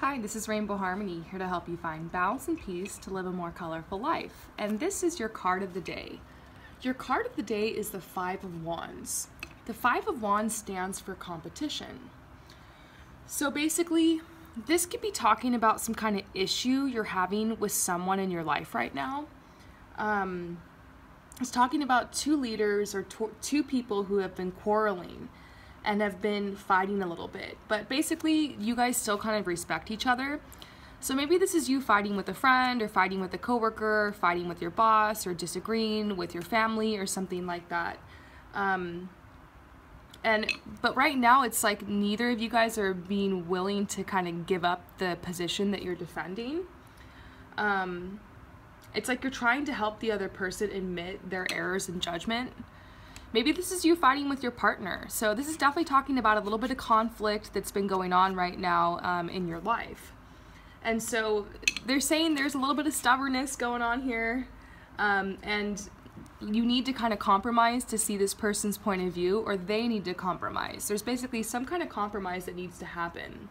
Hi, this is Rainbow Harmony, here to help you find balance and peace to live a more colorful life. And this is your card of the day. Your card of the day is the Five of Wands. The Five of Wands stands for competition. So basically, this could be talking about some kind of issue you're having with someone in your life right now. It's talking about two leaders or two people who have been quarreling and have been fighting a little bit, but basically you guys still kind of respect each other. So maybe this is you fighting with a friend or fighting with a coworker, fighting with your boss, or disagreeing with your family or something like that. But right now it's like neither of you guys are being willing to kind of give up the position that you're defending. It's like you're trying to help the other person admit their errors and judgment. Maybe this is you fighting with your partner. So this is definitely talking about a little bit of conflict that's been going on right now in your life. And so they're saying there's a little bit of stubbornness going on here, and you need to kind of compromise to see this person's point of view, or they need to compromise. There's basically some kind of compromise that needs to happen.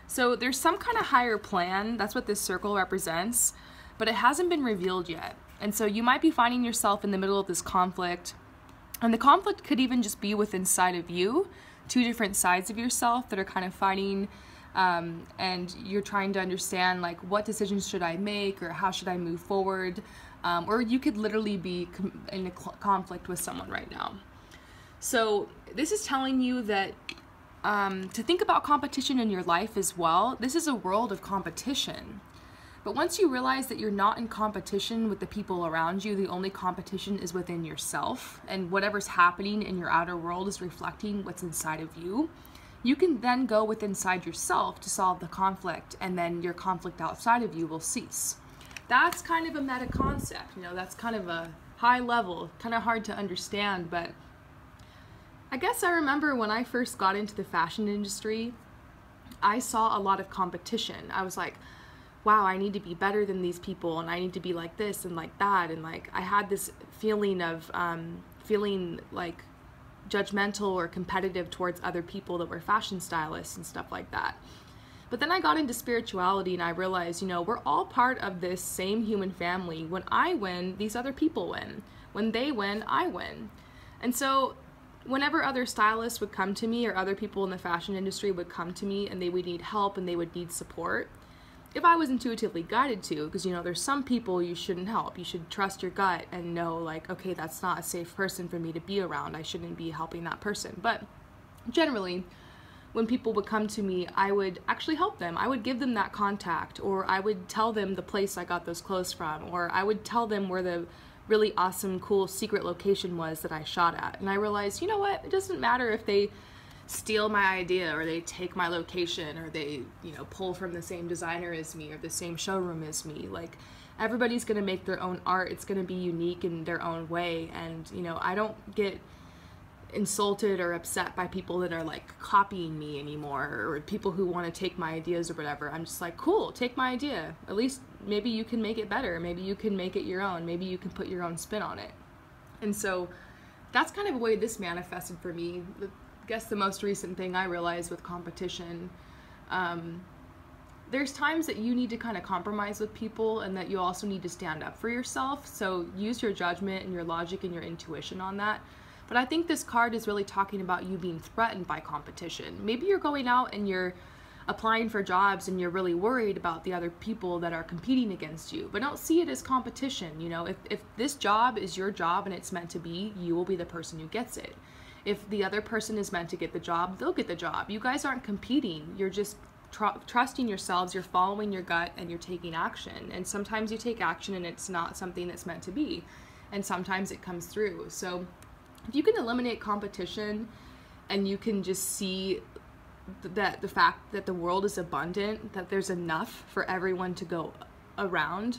So there's some kind of higher plan. That's what this circle represents, but it hasn't been revealed yet. And so you might be finding yourself in the middle of this conflict. And the conflict could even just be within inside of you, two different sides of yourself that are kind of fighting, and you're trying to understand, like, what decisions should I make, or how should I move forward, or you could literally be in a conflict with someone right now. So this is telling you that to think about competition in your life as well. This is a world of competition. But once you realize that you're not in competition with the people around you, the only competition is within yourself, and whatever's happening in your outer world is reflecting what's inside of you, you can then go within inside yourself to solve the conflict, and then your conflict outside of you will cease. That's kind of a meta concept, that's kind of a high level, kind of hard to understand, but I guess I remember when I first got into the fashion industry, I saw a lot of competition. I was like, wow, I need to be better than these people, and I need to be like this and like that, and like I had this feeling of feeling like judgmental or competitive towards other people that were fashion stylists and stuff like that. But then I got into spirituality and I realized, we're all part of this same human family. When I win, these other people win. When they win, I win. And so whenever other stylists would come to me, or other people in the fashion industry would come to me and they would need help and they would need support, if I was intuitively guided to, because there's some people you shouldn't help. You should trust your gut and know, like, okay, that's not a safe person for me to be around. I shouldn't be helping that person. But generally, when people would come to me, I would actually help them. I would give them that contact, or I would tell them the place I got those clothes from, or I would tell them where the really awesome, cool secret location was that I shot at. And I realized, you know what? It doesn't matter if they steal my idea, or they take my location, or they pull from the same designer as me, or the same showroom as me. Like, everybody's gonna make their own art. It's gonna be unique in their own way, and I don't get insulted or upset by people that are like copying me anymore, or people who want to take my ideas or whatever. I'm just like, cool, take my idea. At least maybe you can make it better. Maybe you can make it your own. Maybe you can put your own spin on it. And so that's kind of a way this manifested for me. I guess the most recent thing I realized with competition, there's times that you need to kind of compromise with people, and that you also need to stand up for yourself. So use your judgment and your logic and your intuition on that. But I think this card is really talking about you being threatened by competition. Maybe you're going out and you're applying for jobs and you're really worried about the other people that are competing against you, but don't see it as competition. If this job is your job and it's meant to be, you will be the person who gets it. If the other person is meant to get the job, they'll get the job. You guys aren't competing. You're just trusting yourselves, you're following your gut, and you're taking action. And sometimes you take action and it's not something that's meant to be. And sometimes it comes through. So if you can eliminate competition, and you can just see that the fact that the world is abundant, that there's enough for everyone to go around,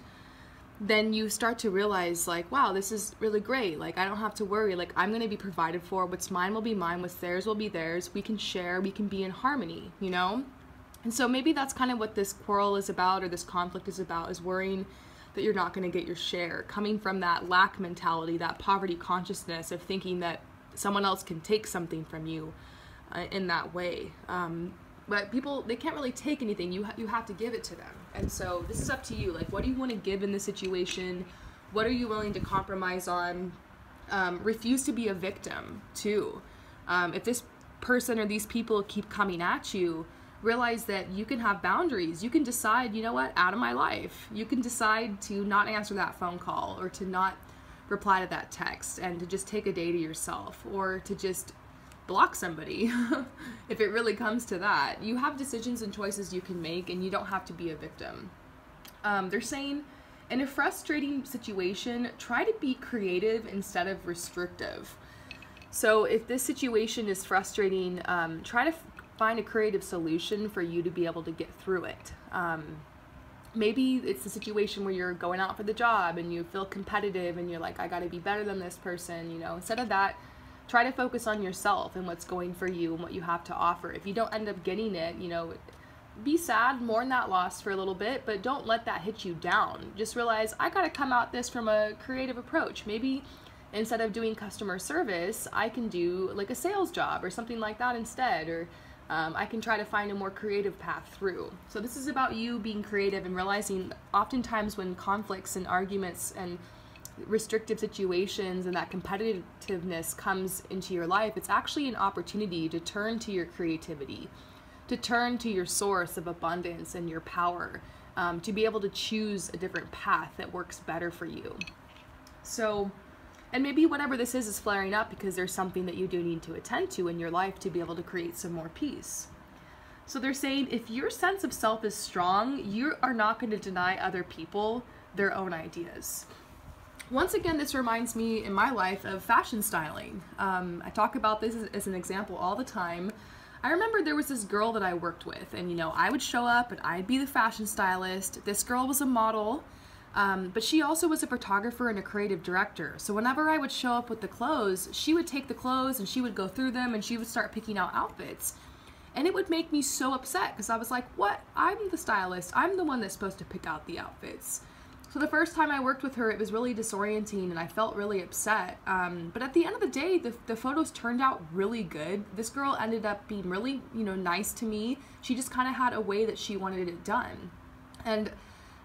then you start to realize, like, wow, this is really great. Like, I don't have to worry. Like, I'm going to be provided for. What's mine will be mine. What's theirs will be theirs. We can share. We can be in harmony, And so maybe that's kind of what this quarrel is about, or this conflict is about, is worrying that you're not going to get your share, coming from that lack mentality, that poverty consciousness of thinking that someone else can take something from you in that way. But people, they can't really take anything. You have to give it to them. And so this is up to you. Like, what do you want to give in this situation? What are you willing to compromise on? Refuse to be a victim too. If this person or these people keep coming at you, realize that you can have boundaries. You can decide, you know what, out of my life. You can decide to not answer that phone call, or to not reply to that text, and to just take a day to yourself, or to just block somebody. If it really comes to that, you have decisions and choices you can make, and you don't have to be a victim. They're saying, in a frustrating situation, try to be creative instead of restrictive. So if this situation is frustrating, try to find a creative solution for you to be able to get through it. Maybe it's a situation where you're going out for the job and you feel competitive and you're like, I gotta be better than this person, you know. Instead of that, try to focus on yourself and what's going for you and what you have to offer. If you don't end up getting it, you know, be sad, mourn that loss for a little bit, but don't let that hit you down. Just realize, I gotta come at this from a creative approach. Maybe instead of doing customer service, I can do like a sales job or something like that instead, or I can try to find a more creative path through. So this is about you being creative and realizing oftentimes when conflicts and arguments and restrictive situations and that competitiveness comes into your life, it's actually an opportunity to turn to your creativity, to turn to your source of abundance and your power, to be able to choose a different path that works better for you. So, and maybe whatever this is flaring up because there's something that you do need to attend to in your life to be able to create some more peace. So they're saying, if your sense of self is strong, you are not going to deny other people their own ideas. Once again, this reminds me in my life of fashion styling. I talk about this as an example all the time. I remember there was this girl that I worked with, and you know, I would show up and I'd be the fashion stylist. This girl was a model. But she also was a photographer and a creative director. So whenever I would show up with the clothes, she would take the clothes and she would go through them and she would start picking out outfits. And it would make me so upset because I was like, what? I'm the stylist. I'm the one that's supposed to pick out the outfits. So the first time I worked with her, it was really disorienting and I felt really upset. But at the end of the day, the photos turned out really good. This girl ended up being really, you know, nice to me. She just kind of had a way that she wanted it done. And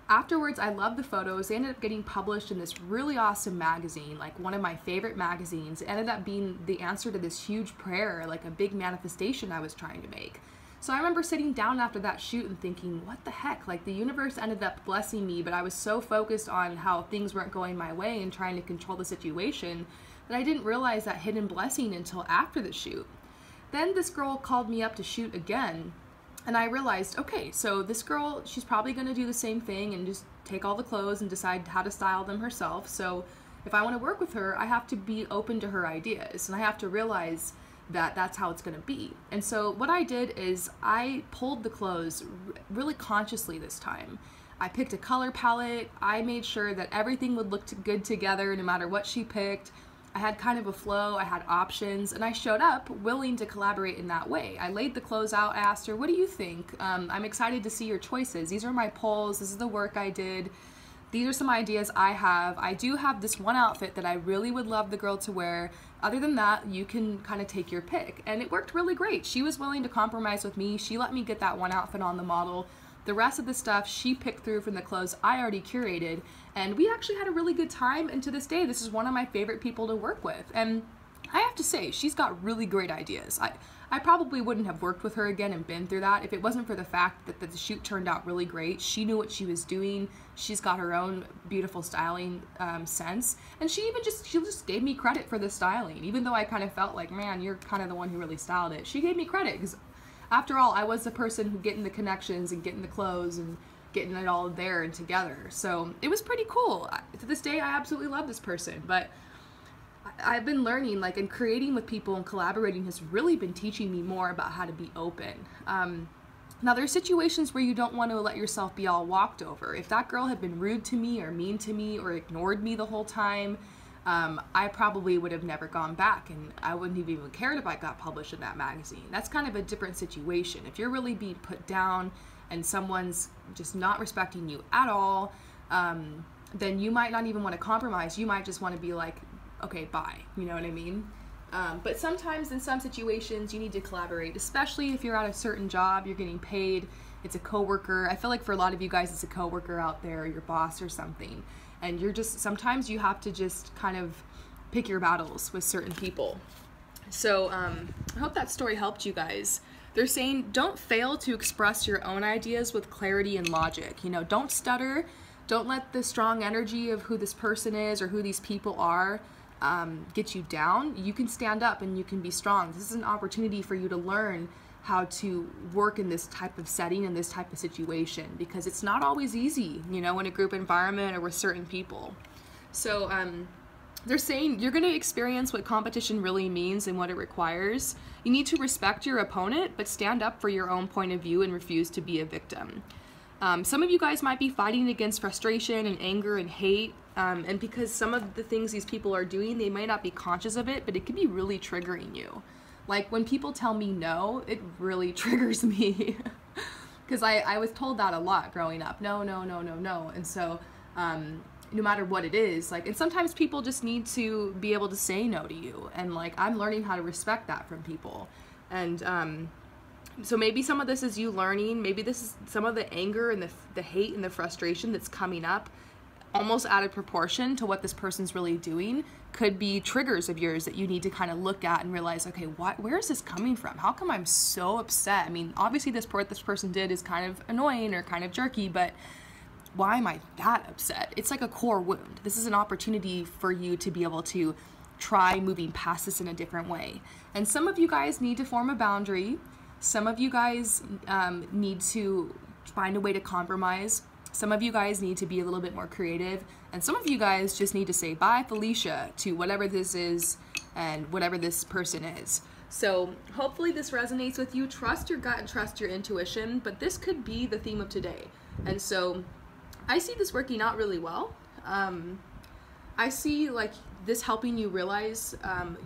afterwards, I loved the photos. They ended up getting published in this really awesome magazine, like one of my favorite magazines. It ended up being the answer to this huge prayer, like a big manifestation I was trying to make. So I remember sitting down after that shoot and thinking, what the heck? Like, the universe ended up blessing me, but I was so focused on how things weren't going my way and trying to control the situation that I didn't realize that hidden blessing until after the shoot. Then this girl called me up to shoot again. And I realized, okay, so this girl, she's probably going to do the same thing and just take all the clothes and decide how to style them herself. So if I want to work with her, I have to be open to her ideas, and I have to realize that that's how it's going to be. And so what I did is I pulled the clothes really consciously this time. I picked a color palette. I made sure that everything would look good together no matter what she picked. I had kind of a flow, I had options, and I showed up willing to collaborate in that way. I laid the clothes out, I asked her, what do you think? I'm excited to see your choices. These are my polls, this is the work I did. These are some ideas I have. I do have this one outfit that I really would love the girl to wear. Other than that, you can kind of take your pick. And it worked really great. She was willing to compromise with me. She let me get that one outfit on the model. The rest of the stuff she picked through from the clothes I already curated, and we actually had a really good time, and to this day this is one of my favorite people to work with. And I have to say, she's got really great ideas. I probably wouldn't have worked with her again and been through that if it wasn't for the fact that the shoot turned out really great. She knew what she was doing. She's got her own beautiful styling sense, and she just gave me credit for the styling, even though I kind of felt like, man, you're kind of the one who really styled it. She gave me credit because after all, I was the person who getting the connections and getting the clothes and getting it all there and together. So it was pretty cool. To this day, I absolutely love this person. But I've been learning, like, and creating with people and collaborating has really been teaching me more about how to be open. Now, there are situations where you don't want to let yourself be all walked over. If that girl had been rude to me or mean to me or ignored me the whole time, I probably would have never gone back, and I wouldn't have even cared if I got published in that magazine. That's kind of a different situation. If you're really being put down and someone's just not respecting you at all, then you might not even want to compromise. You might just want to be like, okay, bye. You know what I mean? But sometimes in some situations you need to collaborate, especially if you're at a certain job, you're getting paid, it's a coworker. I feel like for a lot of you guys it's a coworker out there, your boss or something. And you're just, sometimes you have to just kind of pick your battles with certain people. So I hope that story helped you guys. They're saying don't fail to express your own ideas with clarity and logic. You know, don't stutter. Don't let the strong energy of who this person is or who these people are get you down. You can stand up and you can be strong. This is an opportunity for you to learn how to work in this type of setting and this type of situation, because it's not always easy, you know, in a group environment or with certain people. So they're saying you're going to experience what competition really means and what it requires. You need to respect your opponent, but stand up for your own point of view and refuse to be a victim. Some of you guys might be fighting against frustration and anger and hate, and because some of the things these people are doing, they might not be conscious of it, but it can be really triggering you. Like when people tell me no, it really triggers me because I was told that a lot growing up. No, no, no, no, no. And so no matter what it is, like, and sometimes people just need to be able to say no to you, and like I'm learning how to respect that from people. And so maybe some of this is you learning, maybe this is some of the anger and the hate and the frustration that's coming up almost out of proportion to what this person's really doing could be triggers of yours that you need to kind of look at and realize, okay, where is this coming from? How come I'm so upset? I mean, obviously this person did is kind of annoying or kind of jerky, but why am I that upset? It's like a core wound. This is an opportunity for you to be able to try moving past this in a different way. And some of you guys need to form a boundary. Some of you guys need to find a way to compromise. Some of you guys need to be a little bit more creative. And some of you guys just need to say bye, Felicia, to whatever this is and whatever this person is. So hopefully this resonates with you. Trust your gut and trust your intuition, but this could be the theme of today. And so I see this working out really well. I see like this helping you realize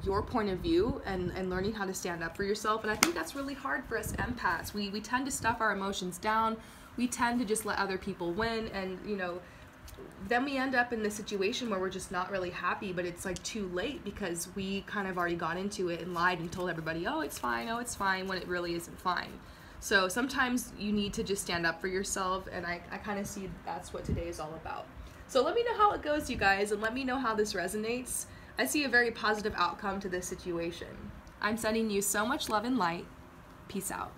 your point of view and learning how to stand up for yourself. And I think that's really hard for us empaths. We tend to stuff our emotions down. We tend to just let other people win, and you know, then we end up in this situation where we're just not really happy, but it's like too late because we kind of already got into it and lied and told everybody, oh it's fine, when it really isn't fine. So sometimes you need to just stand up for yourself, and I kind of see that's what today is all about. So let me know how it goes, you guys, and let me know how this resonates. I see a very positive outcome to this situation. I'm sending you so much love and light. Peace out.